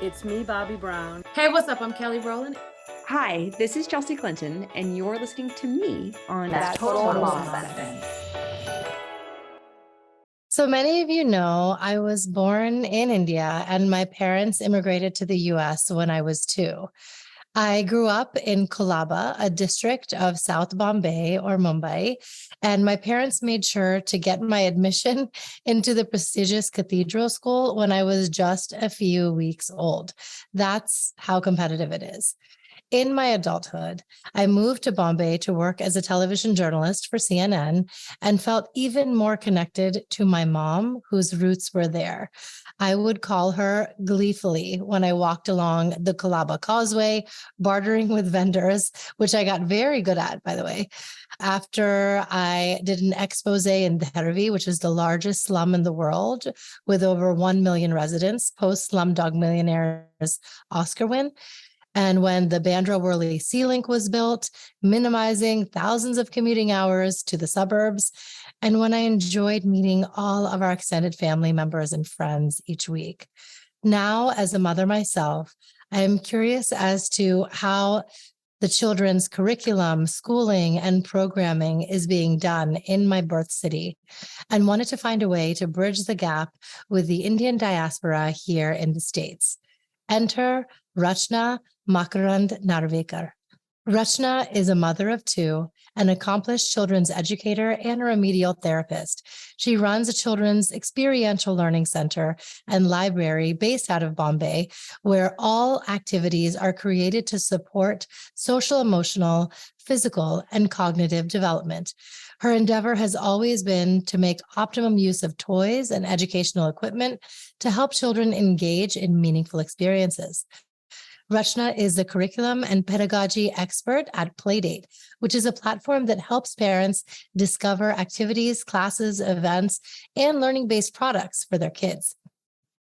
It's me, Bobbi Brown. Hey, what's up? I'm Kelly Rowland. Hi, this is Chelsea Clinton, and you're listening to me on That Total Mom Sense. So many of you know I was born in India and my parents immigrated to the US when I was 2. I grew up in Colaba, a district of South Bombay or Mumbai, and my parents made sure to get my admission into the prestigious cathedral school when I was just a few weeks old. That's how competitive it is. In my adulthood, I moved to Bombay to work as a television journalist for CNN and felt even more connected to my mom, whose roots were there. I would call her gleefully when I walked along the Colaba Causeway, bartering with vendors, which I got very good at, by the way. After I did an expose in Dharavi, which is the largest slum in the world with over 1 million residents, post Slumdog Millionaire's Oscar win. And when the Bandra Worli Sea Link was built, minimizing thousands of commuting hours to the suburbs, and when I enjoyed meeting all of our extended family members and friends each week. Now, as a mother myself, I am curious as to how the children's curriculum, schooling, and programming is being done in my birth city, and wanted to find a way to bridge the gap with the Indian diaspora here in the States. Enter Rachna Narwekar. Rachna is a mother of 2, an accomplished children's educator, and a remedial therapist. She runs a children's experiential learning center and library based out of Bombay, where all activities are created to support social, emotional, physical, and cognitive development. Her endeavor has always been to make optimum use of toys and educational equipment to help children engage in meaningful experiences. Rachna is the curriculum and pedagogy expert at Playdate, which is a platform that helps parents discover activities, classes, events, and learning-based products for their kids.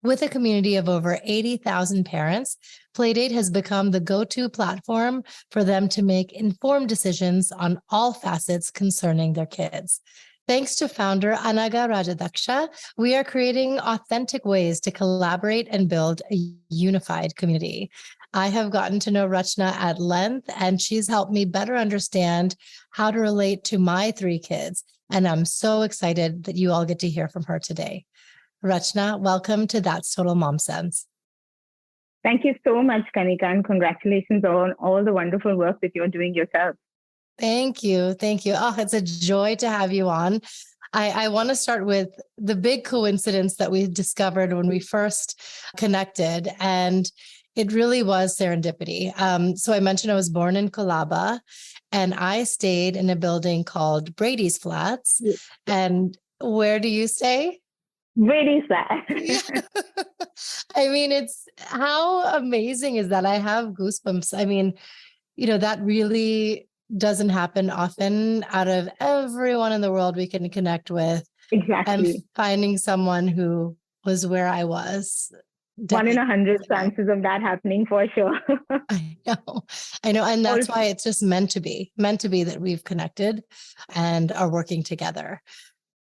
With a community of over 80,000 parents, Playdate has become the go-to platform for them to make informed decisions on all facets concerning their kids. Thanks to founder Anaga Rajadaksha, we are creating authentic ways to collaborate and build a unified community. I have gotten to know Rachna at length, and she's helped me better understand how to relate to my 3 kids. And I'm so excited that you all get to hear from her today. Rachna, welcome to That's Total Mom Sense. Thank you so much, Kanika, and congratulations on all the wonderful work that you're doing yourself. Thank you. Thank you. Oh, it's a joy to have you on. I want to start with the big coincidence that we discovered when we first connected, and it really was serendipity. So I mentioned I was born in Colaba, and I stayed in a building called Brady's Flats. Yes. And where do you stay? Brady's Flat. I mean, it's how amazing is that? I have goosebumps. I mean, that really doesn't happen often. Out of everyone in the world we can connect with, Exactly. and finding someone who was where I was. 1 in 100 chances of that happening for sure. I know. And that's why it's just meant to be that we've connected and are working together.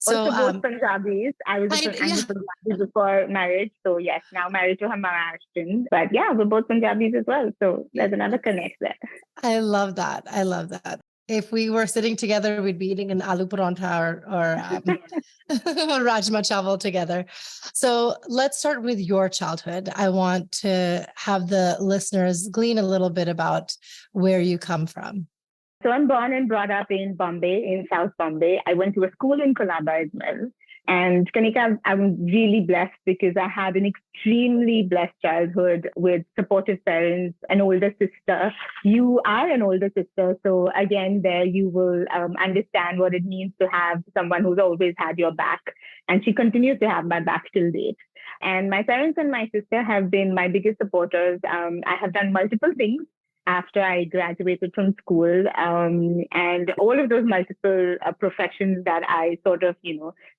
So also both Punjabis. I was a Punjabi before marriage. So yes, now married to Hama Ashton. But yeah, we're both Punjabis as well. So there's another connect there. I love that. If we were sitting together, we'd be eating an aloo parantha or rajma chawal together. So let's start with your childhood. I want to have the listeners glean a little bit about where you come from. So I'm born and brought up in Bombay, in South Bombay. I went to a school in Colaba as well. And Kanika, I'm really blessed because I had an extremely blessed childhood with supportive parents, an older sister. You are an older sister. So again, there you will understand what it means to have someone who's always had your back. And she continues to have my back till date. And my parents and my sister have been my biggest supporters. I have done multiple things after I graduated from school. And all of those multiple professions that I sort of,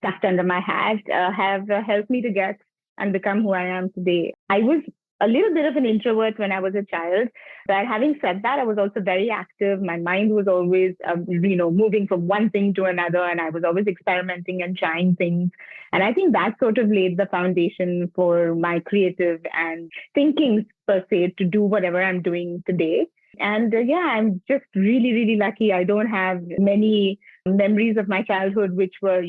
tucked under my hat have helped me to get and become who I am today. I was a little bit of an introvert when I was a child. But having said that, I was also very active. My mind was always, moving from one thing to another, and I was always experimenting and trying things. And I think that sort of laid the foundation for my creative and thinking per se to do whatever I'm doing today. And I'm just really, really lucky. I don't have many memories of my childhood which were,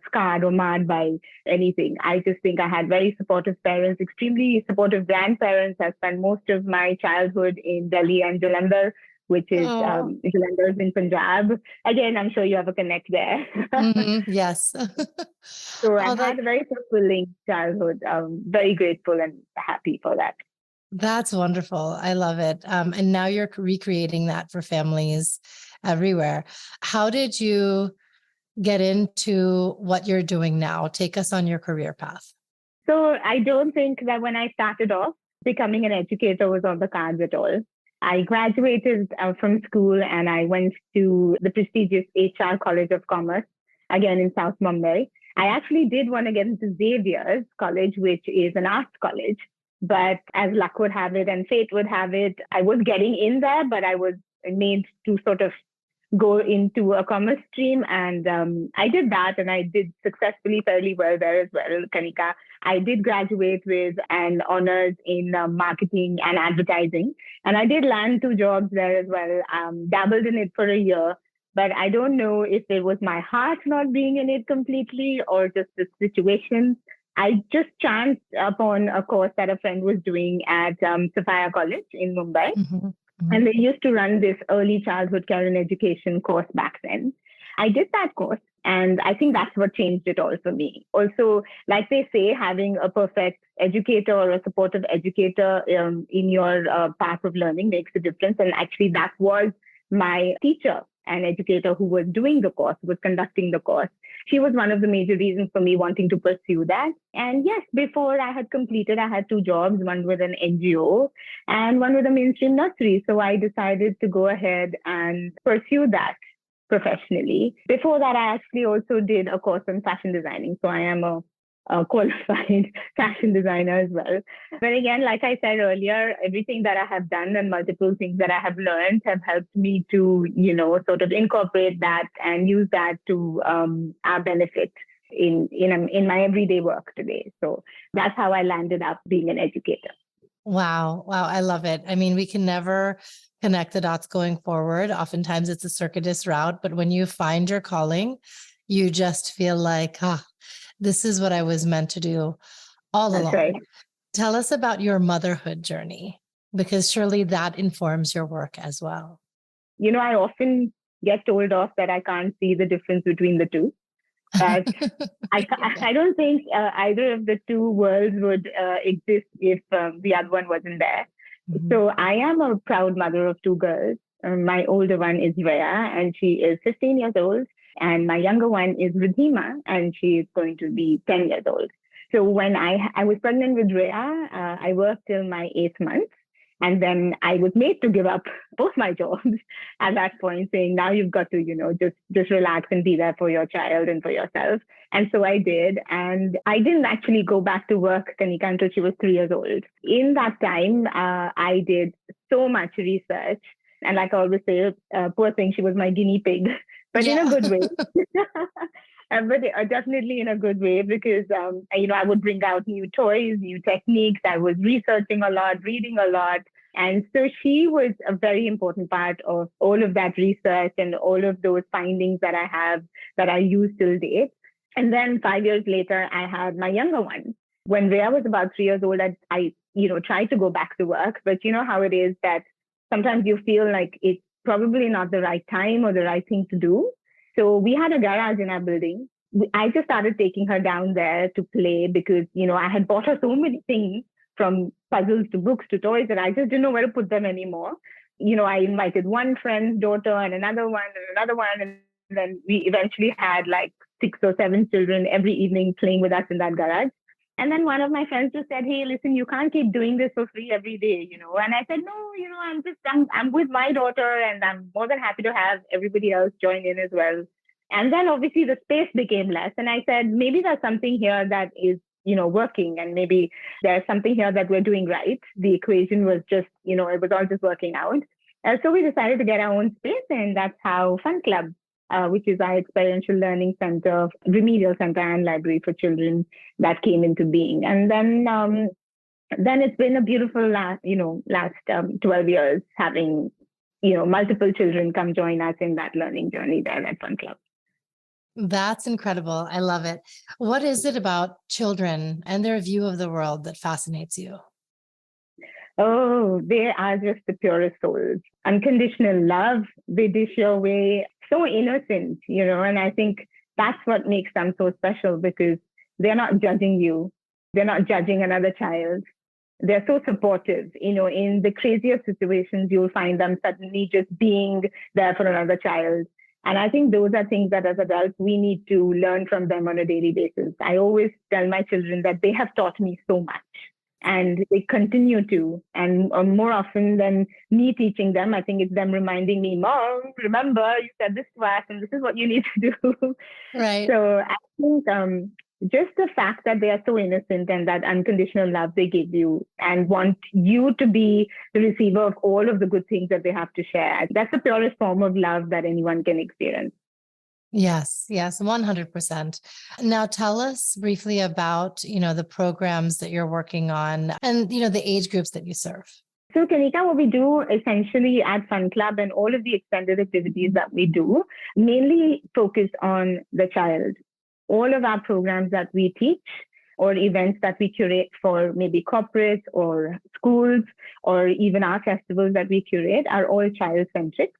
scarred or marred by anything. I just think I had very supportive parents, extremely supportive grandparents. I spent most of my childhood in Delhi and Jalandhar, which is Oh, Jalandhar is in Punjab. Again, I'm sure you have a connect there. yes. So Oh, I've had a very fulfilling childhood. Very grateful and happy for that. that's wonderful. I love it. And now you're recreating that for families everywhere. How did you get into what you're doing now? Take us on your career path. So I don't think that when I started off, becoming an educator was on the cards at all. I graduated from school and I went to the prestigious HR College of Commerce, again in South Mumbai. I actually did want to get into Xavier's College, which is an arts college. But as luck would have it and fate would have it, I was getting in there, but I was made to sort of go into a commerce stream. And I did that and I did successfully fairly well there as well, Kanika. I did graduate with an honors in marketing and advertising. And I did land 2 jobs there as well, dabbled in it for a year. But I don't know if it was my heart not being in it completely or just the situation. I just chanced upon a course that a friend was doing at Sophia College in Mumbai. And they used to run this early childhood care and education course back then. I did that course, and I think that's what changed it all for me. Also, like they say, having a perfect educator or a supportive educator in your path of learning makes a difference. And actually, that was my teacher and educator who was doing the course, was conducting the course. She was one of the major reasons for me wanting to pursue that. And yes, before I had completed, I had 2 jobs, one with an NGO and one with a mainstream nursery. So I decided to go ahead and pursue that professionally. Before that, I actually also did a course in fashion designing. So I am a qualified fashion designer as well. But again, like I said earlier, everything that I have done and multiple things that I have learned have helped me to, sort of incorporate that and use that to our benefit in my everyday work today. So that's how I landed up being an educator. Wow. Wow. I love it. I mean, we can never connect the dots going forward. Oftentimes it's a circuitous route, but when you find your calling, you just feel like, this is what I was meant to do all That's along. right. Tell us about your motherhood journey, because surely that informs your work as well. I often get told off that I can't see the difference between the two. But I don't think either of the two worlds would exist if the other one wasn't there. So I am a proud mother of 2 girls. My older one is Rhea, and she is 15 years old. And my younger one is Ridhima, and she is going to be 10 years old. So when I was pregnant with Rhea, I worked till my 8th month. And then I was made to give up both my jobs at that point, saying, now you've got to, just relax and be there for your child and for yourself. And so I did. And I didn't actually go back to work, Kanika, until she was 3 years old. In that time, I did so much research. And like I always say, poor thing, she was my guinea pig, but in a good way. But definitely in a good way, because, I would bring out new toys, new techniques. I was researching a lot, reading a lot. And so she was a very important part of all of that research and all of those findings that I have that I use till date. And then 5 years later, I had my younger one. When Rhea was about 3 years old, I tried to go back to work. But you know how it is that sometimes you feel like it's probably not the right time or the right thing to do. So we had a garage in our building. I just started taking her down there to play because, I had bought her so many things, from puzzles to books to toys, that I just didn't know where to put them anymore. I invited one friend's daughter and another one and another one. And then we eventually had like 6 or 7 children every evening playing with us in that garage. And then one of my friends just said, hey, listen, you can't keep doing this for free every day, And I said, no, I'm with my daughter, and I'm more than happy to have everybody else join in as well. And then obviously the space became less. And I said, maybe there's something here that is working, and maybe there's something here that we're doing right. The equation was just, it was all just working out. So we decided to get our own space, and that's how Fun Club, which is our experiential learning center, remedial center and library for children, that came into being. And then it's been a beautiful last 12 years having, multiple children come join us in that learning journey there at Fun Club. That's incredible. I love it. What is it about children and their view of the world that fascinates you? Oh, they are just the purest souls. Unconditional love, they dish your way. So innocent, and I think that's what makes them so special, because they're not judging you. They're not judging another child. They're so supportive. In the craziest situations, you'll find them suddenly just being there for another child. And I think those are things that as adults, we need to learn from them on a daily basis. I always tell my children that they have taught me so much, and they continue to. And more often than me teaching them, I think it's them reminding me, Mom, remember you said this to us, and this is what you need to do. Right. So I think just the fact that they are so innocent and that unconditional love they give you and want you to be the receiver of all of the good things that they have to share, that's the purest form of love that anyone can experience. Yes, 100%. Now tell us briefly about, the programs that you're working on and, the age groups that you serve. So, Kanika, what we do essentially at Fun Club and all of the extended activities that we do mainly focus on the child. All of our programs that we teach or events that we curate for maybe corporates or schools or even our festivals that we curate are all child-centric.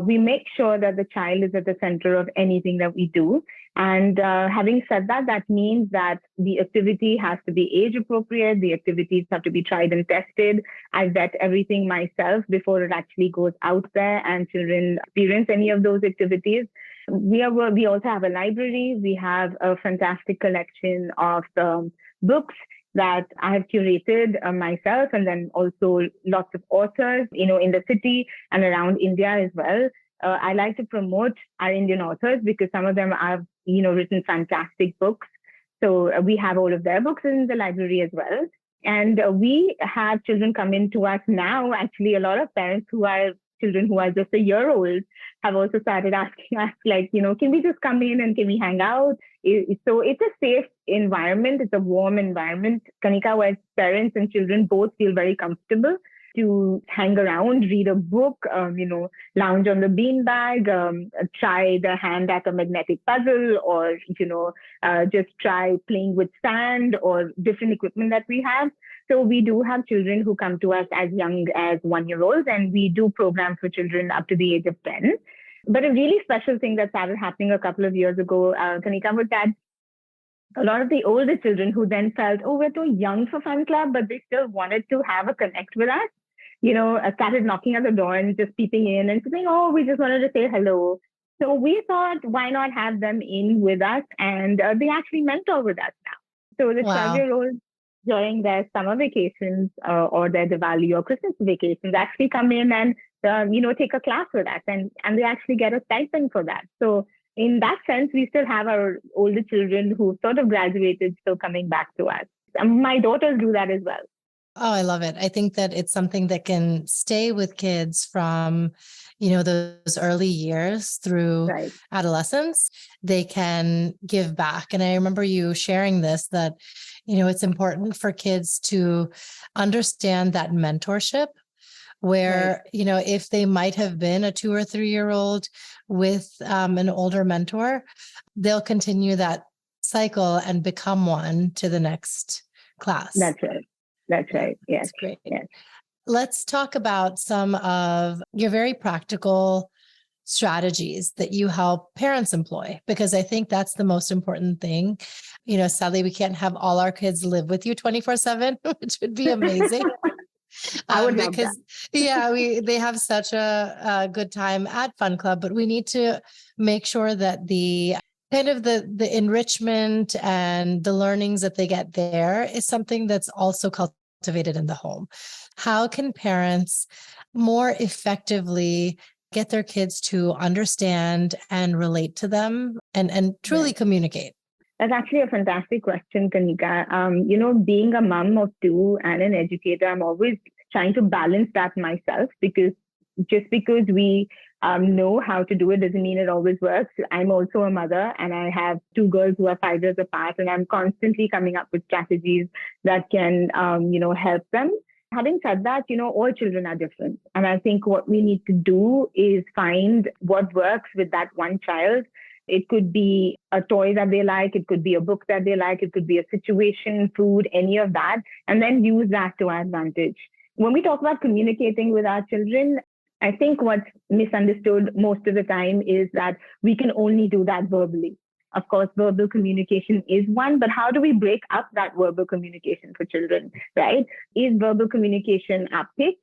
We make sure that the child is at the center of anything that we do. And having said that, that means that the activity has to be age appropriate. The activities have to be tried and tested. I vet everything myself before it actually goes out there and children experience any of those activities. We also have a library. We have a fantastic collection of books that I have curated myself, and then also lots of authors, in the city and around India as well. I like to promote our Indian authors because some of them have, written fantastic books. So we have all of their books in the library as well. And we have children come in to us now. Actually, a lot of parents who are children who are just a year old have also started asking us, can we just come in and can we hang out? So it's a safe environment. It's a warm environment, Kanika, where parents and children both feel very comfortable to hang around, read a book, lounge on the beanbag, try their hand at a magnetic puzzle, or, just try playing with sand or different equipment that we have. So we do have children who come to us as young as 1-year-olds, and we do programs for children up to the age of 10. But a really special thing that started happening a couple of years ago, Kanika, was that a lot of the older children who then felt, we're too young for Fun Club, but they still wanted to have a connect with us, started knocking at the door and just peeping in and saying, we just wanted to say hello. So we thought, why not have them in with us? And they actually mentor with us now. So the 12-year-olds during their summer vacations or their Diwali or Christmas vacations actually come in and, take a class with us, and they actually get a stipend for that. So in that sense, we still have our older children who sort of graduated still coming back to us. And my daughters do that as well. Oh, I love it. I think that it's something that can stay with kids from, those early years through adolescence. They can give back. And I remember you sharing this, that, it's important for kids to understand that mentorship where, if they might have been a 2 or 3-year-old with an older mentor, they'll continue that cycle and become one to the next class. That's right. Yes. That's great. Yes. Let's talk about some of your very practical strategies that you help parents employ, because I think that's the most important thing. Sadly, we can't have all our kids live with you 24/7, which would be amazing. I would love because that. They have such a good time at Fun Club, but we need to make sure that the kind of the enrichment and the learnings that they get there is something that's also cultivated in the home. How can parents more effectively get their kids to understand and relate to them and truly communicate? That's actually a fantastic question, Kanika. Being a mom of two and an educator, I'm always trying to balance that myself, because just because we know how to do it doesn't mean it always works. I'm also a mother, and I have two girls who are 5 years apart, and I'm constantly coming up with strategies that can, help them. Having said that, all children are different. And I think what we need to do is find what works with that one child. It could be a toy that they like. It could be a book that they like. It could be a situation, food, any of that, and then use that to our advantage. When we talk about communicating with our children, I think what's misunderstood most of the time is that we can only do that verbally. Of course, verbal communication is one, but how do we break up that verbal communication for children, right? Is verbal communication our pitch,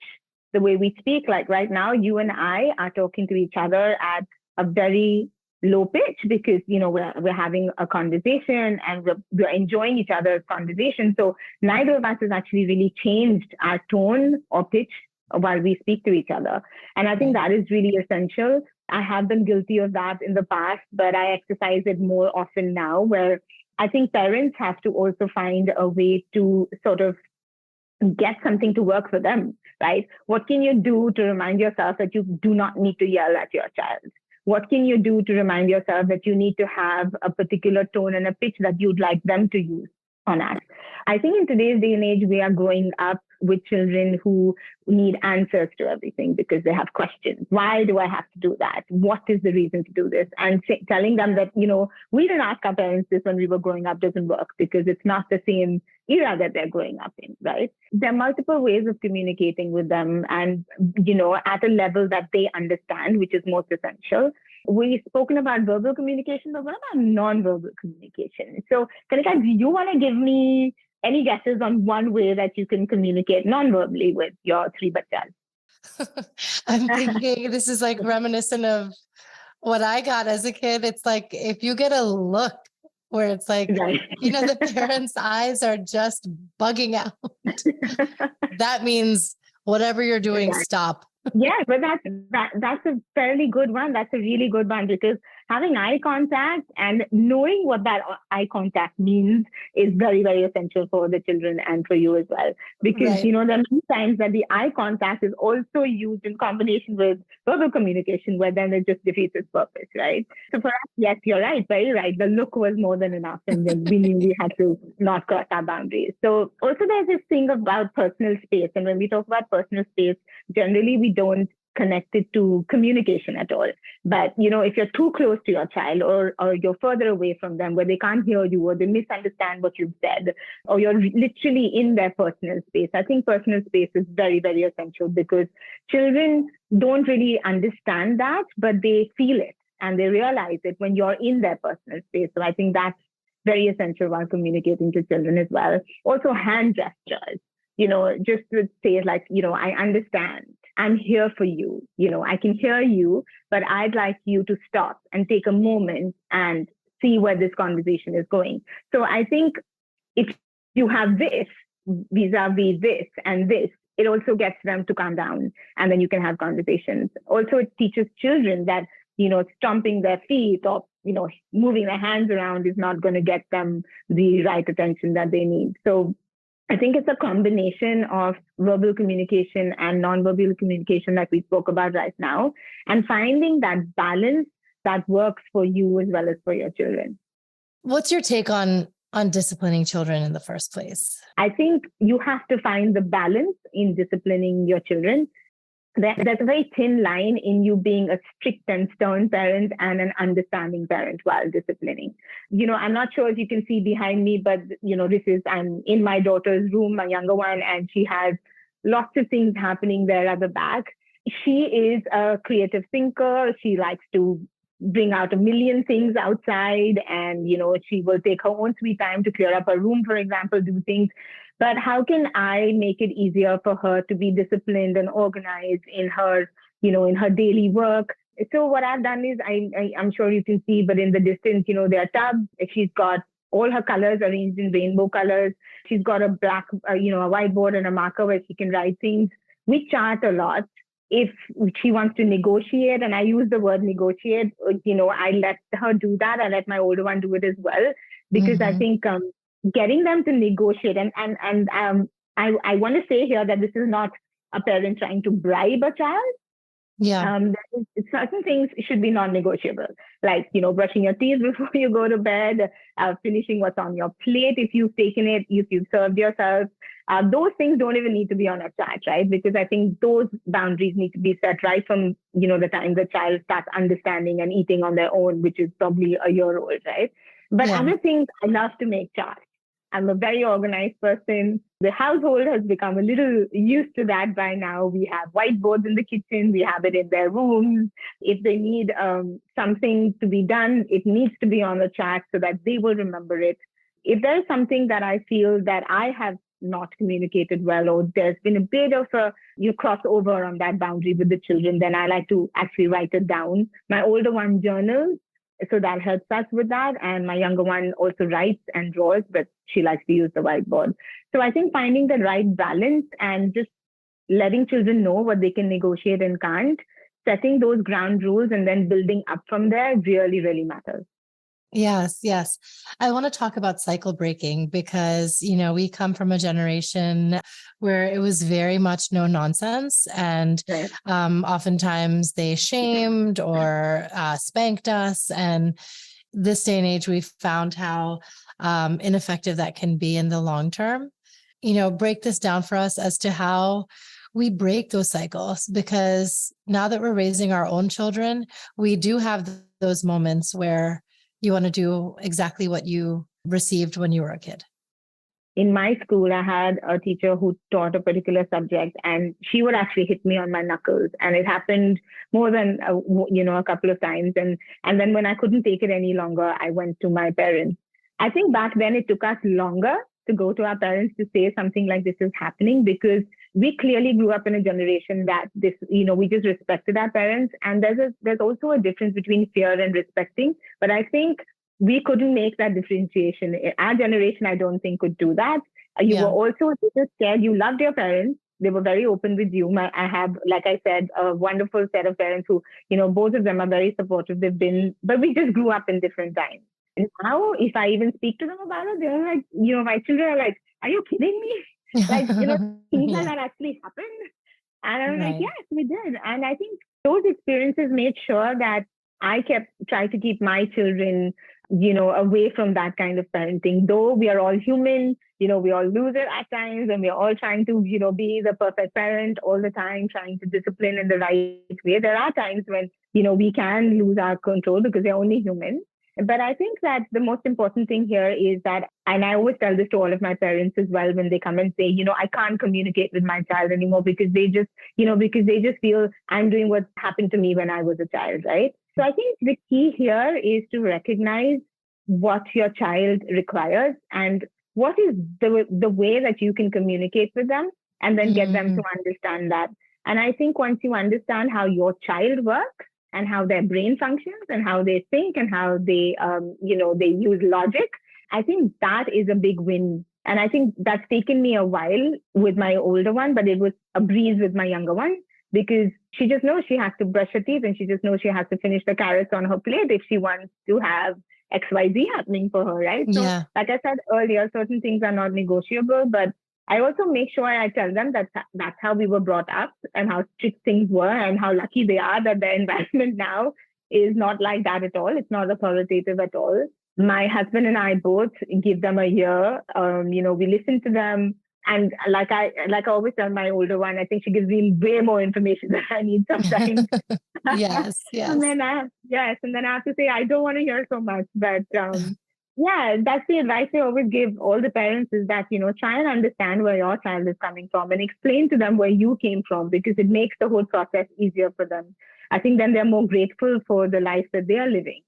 the way we speak? Like right now, you and I are talking to each other at a very low pitch because, we're having a conversation and we're enjoying each other's conversation. So neither of us has actually really changed our tone or pitch while we speak to each other. And I think that is really essential. I have been guilty of that in the past, but I exercise it more often now, where I think parents have to also find a way to sort of get something to work for them, right? What can you do to remind yourself that you do not need to yell at your child? What can you do to remind yourself that you need to have a particular tone and a pitch that you'd like them to use on us? I think in today's day and age, we are growing up with children who need answers to everything because they have questions. Why do I have to do that? What is the reason to do this? And telling them that, we didn't ask our parents this when we were growing up doesn't work because it's not the same era that they're growing up in, right? There are multiple ways of communicating with them and, at a level that they understand, which is most essential. We've spoken about verbal communication, but what about non-verbal communication? So, Kanika, do you want to give me any guesses on one way that you can communicate non-verbally with your 3 bachas? I'm thinking this is like reminiscent of what I got as a kid. It's like if you get a look where it's like, right. The parents' eyes are just bugging out. That means whatever you're doing, stop. Yeah, but that's a fairly good one. That's a really good one because having eye contact and knowing what that eye contact means is very, very essential for the children and for you as well. Because, there are many times that the eye contact is also used in combination with verbal communication, where then it just defeats its purpose, right? So for us, yes, you're right, very right. The look was more than enough, and then we knew we had to not cross our boundaries. So also there's this thing about personal space. And when we talk about personal space, generally we don't connect it to communication at all. But, if you're too close to your child or you're further away from them where they can't hear you or they misunderstand what you've said, or you're literally in their personal space, I think personal space is very, very essential because children don't really understand that, but they feel it and they realize it when you're in their personal space. So I think that's very essential while communicating to children as well. Also hand gestures, just to say like, I understand. I'm here for you. I can hear you, but I'd like you to stop and take a moment and see where this conversation is going. So I think if you have this vis-a-vis this and this, it also gets them to calm down and then you can have conversations. Also, it teaches children that, stomping their feet or, moving their hands around is not going to get them the right attention that they need. So I think it's a combination of verbal communication and non-verbal communication that we spoke about right now, and finding that balance that works for you as well as for your children. What's your take on disciplining children in the first place? I think you have to find the balance in disciplining your children. There's a very thin line in you being a strict and stern parent and an understanding parent while disciplining. I'm not sure if you can see behind me, but, I'm in my daughter's room, my younger one, and she has lots of things happening there at the back. She is a creative thinker. She likes to bring out a million things outside and, she will take her own sweet time to clear up her room, for example, do things. But how can I make it easier for her to be disciplined and organized in her, in her daily work? So what I've done is I'm sure you can see, but in the distance, there are tubs. She's got all her colors arranged in rainbow colors. She's got a black, a whiteboard and a marker where she can write things. We chat a lot. If she wants to negotiate, and I use the word negotiate, I let her do that. I let my older one do it as well. because I think getting them to negotiate I want to say here that this is not a parent trying to bribe a child. Yeah. Certain things should be non-negotiable, like, brushing your teeth before you go to bed, finishing what's on your plate if you've taken it, if you've served yourself. Those things don't even need to be on a chat, right? Because I think those boundaries need to be set right from, the time the child starts understanding and eating on their own, which is probably a year old, right? But other things, I love to make charts. I'm a very organized person. The household has become a little used to that by now. We have whiteboards in the kitchen. We have it in their rooms. If they need something to be done, it needs to be on the chart so that they will remember it. If there's something that I feel that I have not communicated well, or there's been a bit of a crossover on that boundary with the children, then I like to actually write it down. My older one journals, so that helps us with that. And my younger one also writes and draws, but she likes to use the whiteboard. So I think finding the right balance and just letting children know what they can negotiate and can't, setting those ground rules and then building up from there really, really matters. Yes, yes. I want to talk about cycle breaking because, we come from a generation where it was very much no nonsense. And oftentimes they shamed or spanked us. And this day and age, we've found how ineffective that can be in the long term. Break this down for us as to how we break those cycles, because now that we're raising our own children, we do have those moments where you want to do exactly what you received when you were a kid. In my school, I had a teacher who taught a particular subject, and she would actually hit me on my knuckles. And it happened more than, a couple of times. And then when I couldn't take it any longer, I went to my parents. I think back then it took us longer to go to our parents to say something like this is happening, because we clearly grew up in a generation that we just respected our parents. And there's also a difference between fear and respecting. But I think we couldn't make that differentiation. Our generation, I don't think, could do that. You were also a little scared. You loved your parents. They were very open with you. I have, like I said, a wonderful set of parents who, both of them are very supportive. But we just grew up in different times. And now, if I even speak to them about it, they're like, my children are like, are you kidding me? Like, things like that actually happened. And I'm like, yes, we did. And I think those experiences made sure that I trying to keep my children, away from that kind of parenting. Though we are all human, we all lose it at times, and we're all trying to, be the perfect parent all the time, trying to discipline in the right way. There are times when, we can lose our control because we're only human. But I think that the most important thing here is that, and I always tell this to all of my parents as well, when they come and say, I can't communicate with my child anymore because they just feel I'm doing what happened to me when I was a child, right? So I think the key here is to recognize what your child requires and what is the way that you can communicate with them, and then get them to understand that. And I think once you understand how your child works, and how their brain functions and how they think and how they, they use logic, I think that is a big win. And I think that's taken me a while with my older one, but it was a breeze with my younger one, because she just knows she has to brush her teeth, and she just knows she has to finish the carrots on her plate if she wants to have XYZ happening for her, right? So like I said earlier, certain things are not negotiable, but I also make sure I tell them that that's how we were brought up and how strict things were, and how lucky they are that their environment now is not like that at all. It's not authoritative at all. My husband and I both give them a year. We listen to them. And like I always tell my older one, I think she gives me way more information than I need sometimes. Yes. And then I have to say, I don't want to hear so much, but that's the advice I always give all the parents, is that, try and understand where your child is coming from and explain to them where you came from, because it makes the whole process easier for them. I think then they're more grateful for the life that they are living,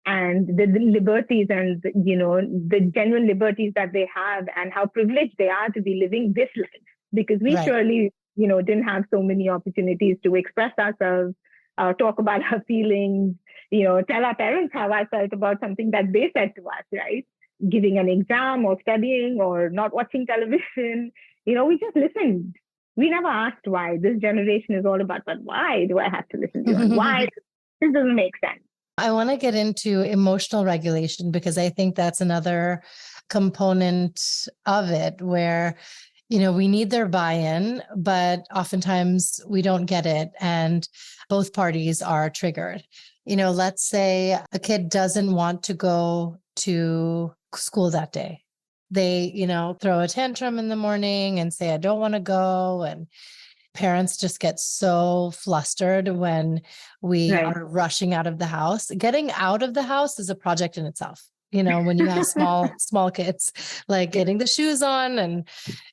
and the liberties and, the genuine liberties that they have, and how privileged they are to be living this life, because we surely, didn't have so many opportunities to express ourselves, talk about our feelings, tell our parents how I felt about something that they said to us, right? Giving an exam or studying or not watching television. We just listened. We never asked why. This generation is all about, but why do I have to listen to you? And why? This doesn't make sense. I want to get into emotional regulation because I think that's another component of it where, we need their buy-in, but oftentimes we don't get it and both parties are triggered. Let's say a kid doesn't want to go to school that day. They, throw a tantrum in the morning and say, I don't want to go. And parents just get so flustered when we are rushing out of the house. Getting out of the house is a project in itself. When you have small kids, like getting the shoes on and,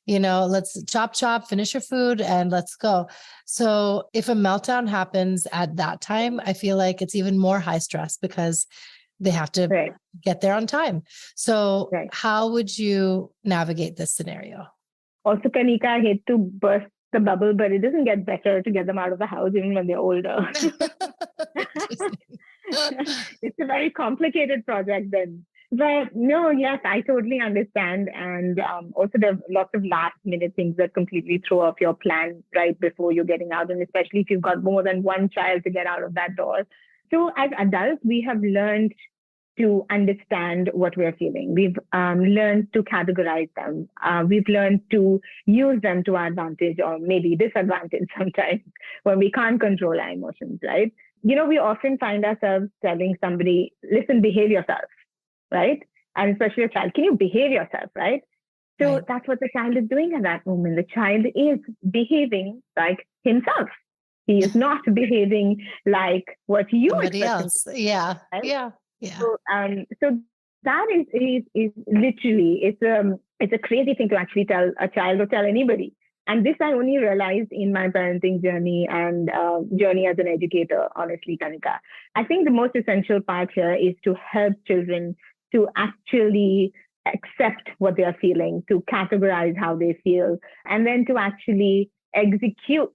let's chop, finish your food and let's go. So if a meltdown happens at that time, I feel like it's even more high stress because they have to get there on time. So how would you navigate this scenario? Also, Kanika, I hate to burst the bubble, but it doesn't get better to get them out of the house even when they're older. It's a very complicated project then. But no, yes, I totally understand. And also there's lots of last minute things that completely throw off your plan right before you're getting out. And especially if you've got more than one child to get out of that door. So as adults, we have learned to understand what we're feeling. We've learned to categorize them. We've learned to use them to our advantage or maybe disadvantage sometimes when we can't control our emotions, right? We often find ourselves telling somebody, listen, behave yourself, right? And especially a child, can you behave yourself, right? So that's what the child is doing at that moment. The child is behaving like himself. He is not behaving like what you Somebody expect else. Yeah. Right? Yeah. Yeah. So that is literally, it's a crazy thing to actually tell a child or tell anybody. And this I only realized in my parenting journey and journey as an educator, honestly, Kanika. I think the most essential part here is to help children to actually accept what they are feeling, to categorize how they feel, and then to actually execute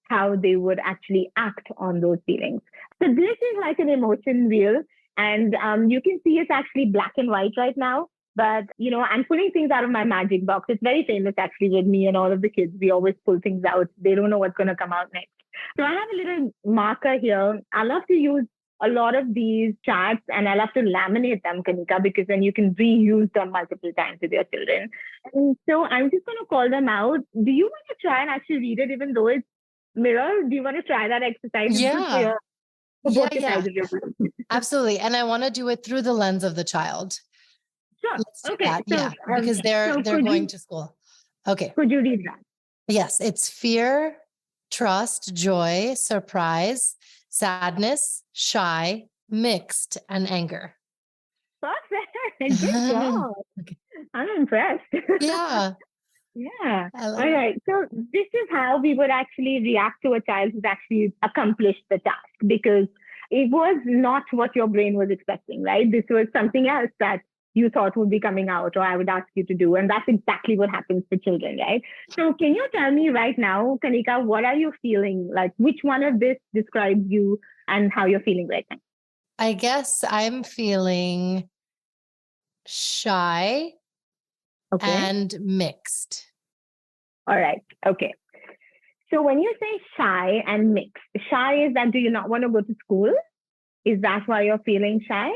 how they would actually act on those feelings. So this is like an emotion wheel. And you can see it's actually black and white right now. But, I'm pulling things out of my magic box. It's very famous actually with me and all of the kids. We always pull things out. They don't know what's going to come out next. So I have a little marker here. I love to use a lot of these charts and I love to laminate them, Kanika, because then you can reuse them multiple times with your children. And so I'm just going to call them out. Do you want to try and actually read it even though it's mirror? Do you want to try that exercise? Yeah. Yeah. Absolutely. And I want to do it through the lens of the child. Sure. Okay. So, because they're going to school. Okay. Could you read that? Yes. It's fear, trust, joy, surprise, sadness, shy, mixed, and anger. Perfect. Good job. Okay. I'm impressed. Yeah. Yeah. All right. So this is how we would actually react to a child who's actually accomplished the task, because it was not what your brain was expecting, right? This was something else that you thought would be coming out or I would ask you to do. And that's exactly what happens to children, right? So can you tell me right now, Kanika, what are you feeling? Like which one of this describes you and how you're feeling right now? I guess I'm feeling shy and mixed. All right. Okay. So when you say shy and mixed, shy is that do you not want to go to school? Is that why you're feeling shy?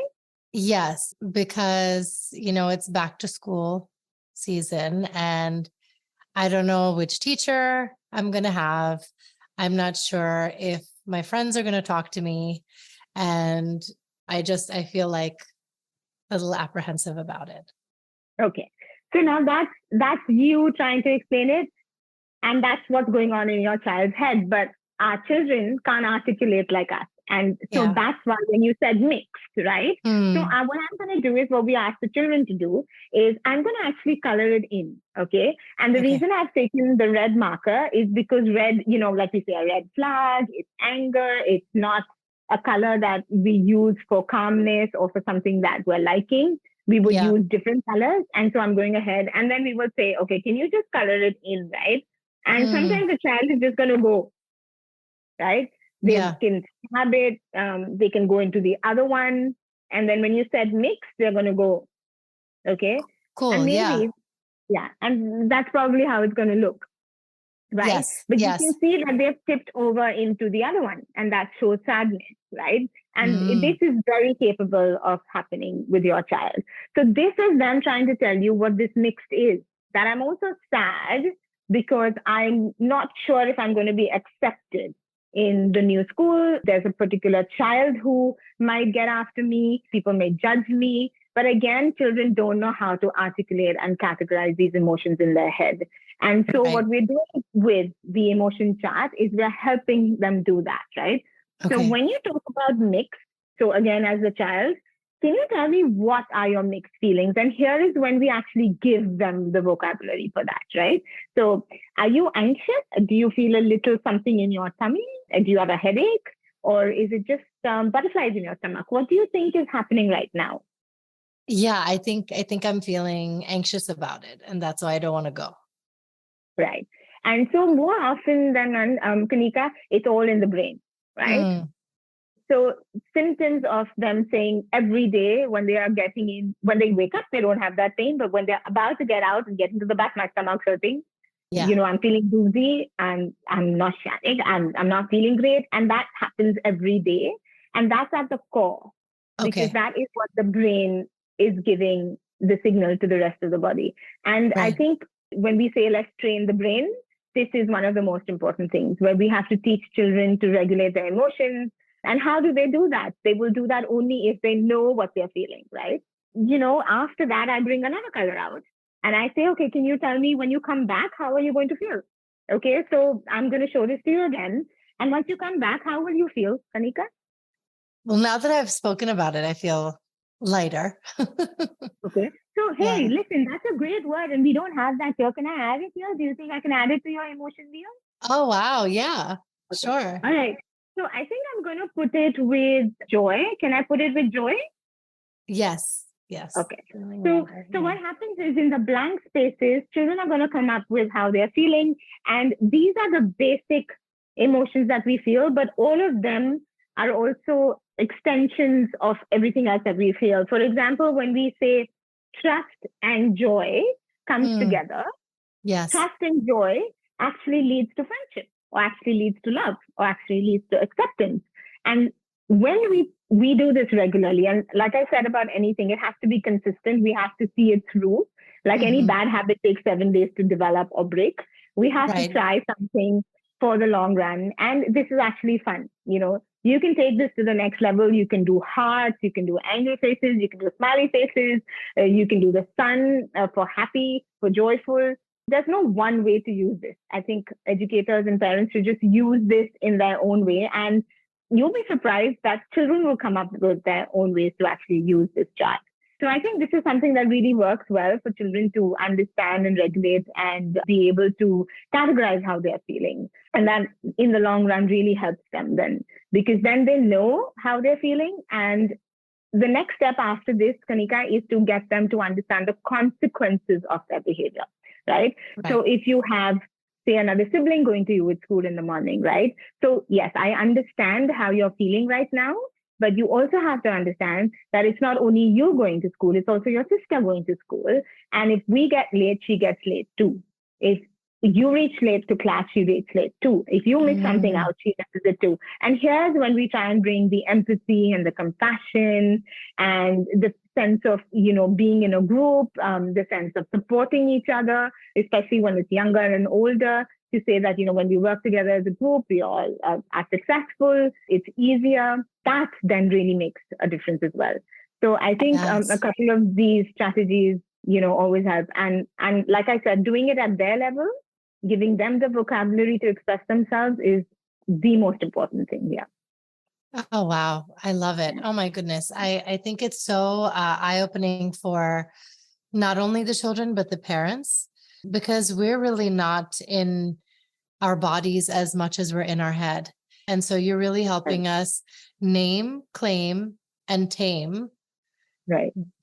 Yes, because, it's back to school season and I don't know which teacher I'm going to have. I'm not sure if my friends are going to talk to me. And I feel like a little apprehensive about it. Okay. So now that's you trying to explain it. And that's what's going on in your child's head. But our children can't articulate like us. And so that's why when you said mixed, right? So what I'm going to do is what we ask the children to do is I'm going to actually color it in. Okay. And the reason I've taken the red marker is because red, like we say, a red flag, it's anger. It's not a color that we use for calmness or for something that we're liking. We would use different colors. And so I'm going ahead and then we will say, okay, can you just color it in, right? And sometimes the child is just going to go, right? They can stab it. They can go into the other one. And then when you said mix, they're going to go, okay? Cool, and maybe, and that's probably how it's going to look. right? Yes. But Yes. you can see that they've tipped over into the other one, and that shows sadness, right? And this is very capable of happening with your child. So this is them trying to tell you what this mixed is, that I'm also sad because I'm not sure if I'm going to be accepted in the new school. There's a particular child who might get after me. People may judge me. But again, children don't know how to articulate and categorize these emotions in their head. And so what we're doing with the emotion chart is we're helping them do that, right? Okay. So when you talk about mixed, so again, as a child, can you tell me what are your mixed feelings? And here is when we actually give them the vocabulary for that, right? So are you anxious? Do you feel a little something in your tummy? Do you have a headache? Or is it just butterflies in your stomach? What do you think is happening right now? Yeah, I think I'm feeling anxious about it, and that's why I don't want to go. Right. And so more often than not, Kanika, it's all in the brain, right? So symptoms of them saying every day when they are getting in, when they wake up, they don't have that pain, but when they're about to get out and get into the bus, my stomach's hurting. Yeah. You know, I'm feeling doozy and I'm not shattered and I'm not feeling great. And that happens every day. And that's at the core, because that is what the brain is giving the signal to the rest of the body. And I think when we say let's train the brain, this is one of the most important things, where we have to teach children to regulate their emotions. And how do they do that? They will do that only if they know what they're feeling, right? You know, after that, I bring another color out and I say, okay, can you tell me when you come back, how are you going to feel? Okay, so I'm going to show this to you again. And once you come back, how will you feel, Kanika? Well, now that I've spoken about it, I feel lighter. Okay. So, hey, listen, that's a great word. And we don't have that here. Can I add it here? Do you think I can add it to your emotion wheel? Oh, wow. Yeah, sure. All right. So I think I'm going to put it with joy. Can I put it with joy? Yes. Yes. Okay. So what happens is in the blank spaces, children are going to come up with how they're feeling. And these are the basic emotions that we feel, but all of them are also extensions of everything else that we feel. For example, when we say trust and joy comes together, trust and joy actually leads to friendship, or actually leads to love, or actually leads to acceptance. And when we do this regularly, and like I said about anything, it has to be consistent. We have to see it through. Like any bad habit takes 7 days to develop or break. We have to try something for the long run. And this is actually fun. You know, you can take this to the next level. You can do hearts, you can do angry faces, you can do smiley faces, you can do the sun for happy, for joyful. There's no one way to use this. I think educators and parents should just use this in their own way. And you'll be surprised that children will come up with their own ways to actually use this chart. So I think this is something that really works well for children to understand and regulate and be able to categorize how they're feeling. And that in the long run really helps them then, because then they know how they're feeling. And the next step after this, Kanika, is to get them to understand the consequences of their behavior, right? So if you have, say, another sibling going to you with school in the morning, right? So yes, I understand how you're feeling right now, but you also have to understand that it's not only you going to school, it's also your sister going to school. And if we get late, she gets late too. If you reach late to class, she reaches late too. If you miss something out, she misses it too. And here's when we try and bring the empathy and the compassion and the sense of, you know, being in a group, the sense of supporting each other, especially when it's younger and older, to say that, you know, when we work together as a group, we all are successful, it's easier. That then really makes a difference as well. So I think a couple of these strategies, you know, always help. And like I said, doing it at their level, giving them the vocabulary to express themselves is the most important thing here. Oh, wow. I love it. Oh, my goodness. I think it's so eye-opening for not only the children, but the parents, because we're really not in our bodies as much as we're in our head. And so you're really helping us name, claim, and tame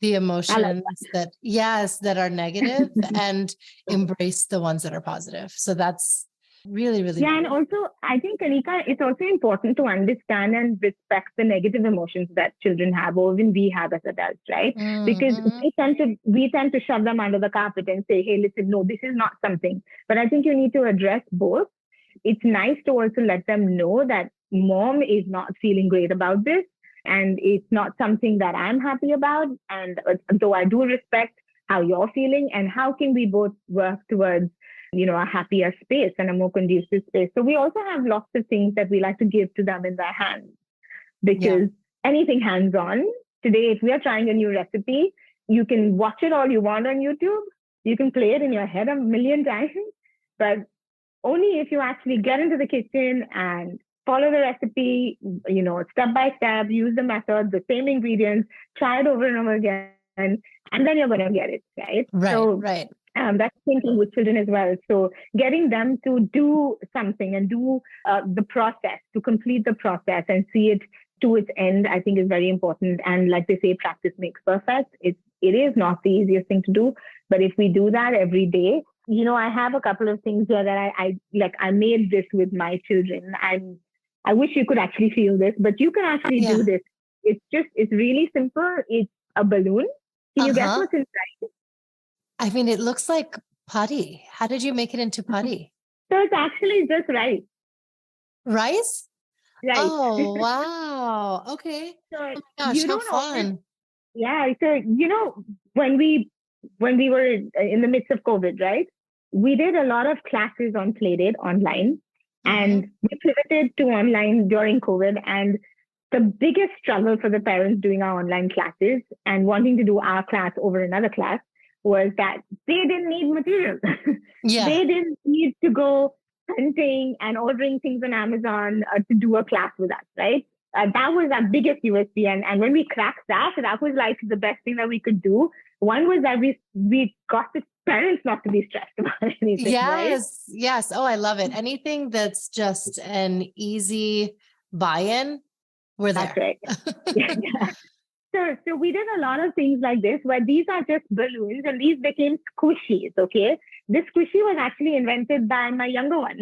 the emotions that are negative and embrace the ones that are positive. So that's Really, really. Yeah, and also I think, Kanika, it's also important to understand and respect the negative emotions that children have, or even we have as adults, right? Because Mm-hmm. we tend to shove them under the carpet and say, hey, listen, no, this is not something. But I think you need to address both. It's nice to also let them know that mom is not feeling great about this, and it's not something that I'm happy about. And though I do respect how you're feeling, and how can we both work towards a happier space and a more conducive space. So we also have lots of things that we like to give to them in their hands, because anything hands-on. Today, if we are trying a new recipe, you can watch it all you want on YouTube. You can play it in your head a million times, but only if you actually get into the kitchen and follow the recipe, step by step, use the method, the same ingredients, try it over and over again, and then you're going to get it, right? Right. That's thinking with children as well. So getting them to do something and do the process, to complete the process and see it to its end, I think is very important. And like they say, practice makes perfect. It is not the easiest thing to do, but if we do that every day, I have a couple of things here that I made this with my children. I wish you could actually feel this, but you can actually do this. It's really simple. It's a balloon. Can you guess what's inside? I mean, it looks like putty. How did you make it into putty? So it's actually just rice. Rice? Right. Oh, wow. Okay. So Oh my gosh, how fun. Yeah. So, when we were in the midst of COVID, right? We did a lot of classes on Playdate online, and we pivoted to online during COVID. And the biggest struggle for the parents doing our online classes and wanting to do our class over another class was that they didn't need material. They didn't need to go hunting and ordering things on Amazon to do a class with us, right? That was our biggest USP. And when we cracked that was like the best thing that we could do. One was that we got the parents not to be stressed about anything. Yes. Right? Yes. Oh, I love it. Anything that's just an easy buy-in, we're there. That's right. Yeah. So we did a lot of things like this, where these are just balloons and these became squishies, okay? This squishy was actually invented by my younger one.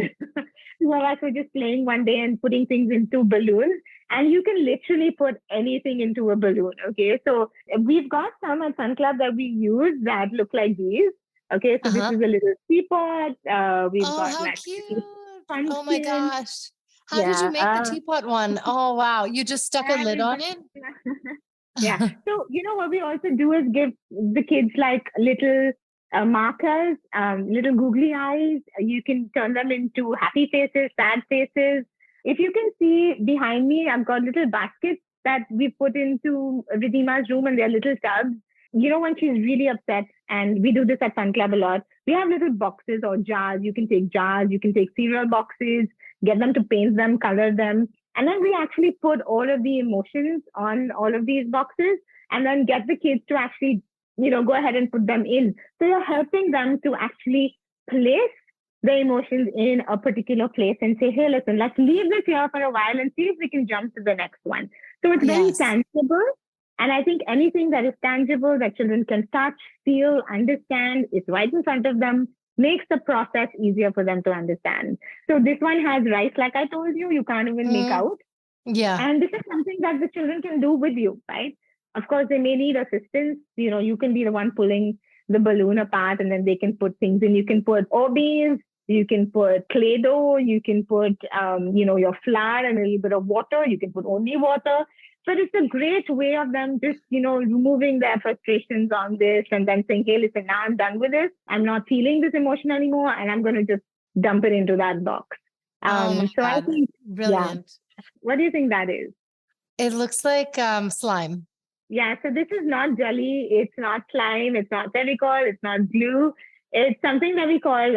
Two of us were just playing one day and putting things into balloons, and you can literally put anything into a balloon, okay? So we've got some at Fun Club that we use that look like these. Okay, so this is a little teapot. We've got how like cute. pumpkin. Oh my gosh. How did you Yeah. make the teapot one? Oh, wow. You just stuck a lid on it? Yeah. So, what we also do is give the kids like little markers, little googly eyes. You can turn them into happy faces, sad faces. If you can see behind me, I've got little baskets that we put into Ridima's room, and they're little tubs. When she's really upset, and we do this at Fun Club a lot, we have little boxes or jars. You can take jars, you can take cereal boxes, get them to paint them, color them. And then we actually put all of the emotions on all of these boxes, and then get the kids to actually, go ahead and put them in. So you're helping them to actually place the emotions in a particular place and say, hey, listen, let's leave this here for a while and see if we can jump to the next one. So it's very tangible. And I think anything that is tangible that children can touch, feel, understand, is right in front of them, makes the process easier for them to understand. So this one has rice, like I told you, you can't even make out. Yeah. And this is something that the children can do with you, right? Of course, they may need assistance. You can be the one pulling the balloon apart, and then they can put things in. You can put Orbeez, you can put clay dough, you can put, your flour and a little bit of water. You can put only water. But it's a great way of them just, removing their frustrations on this, and then saying, hey, listen, now I'm done with this. I'm not feeling this emotion anymore, and I'm going to just dump it into that box. So I think, brilliant. Yeah. What do you think that is? It looks like slime. Yeah, so this is not jelly. It's not slime. It's not Fevicol. It's not glue. It's something that we call,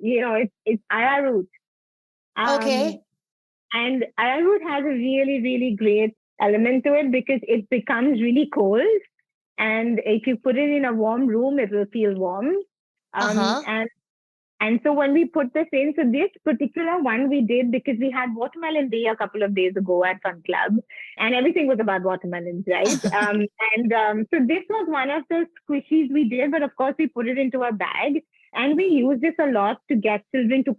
it's arrowroot. Okay. And arrowroot has a really, really great element to it, because it becomes really cold, and if you put it in a warm room, it will feel warm. And so when we put this in, so this particular one we did because we had Watermelon Day a couple of days ago at Fun Club, and everything was about watermelons, right? So this was one of the squishies we did, but of course we put it into a bag, and we use this a lot to get children to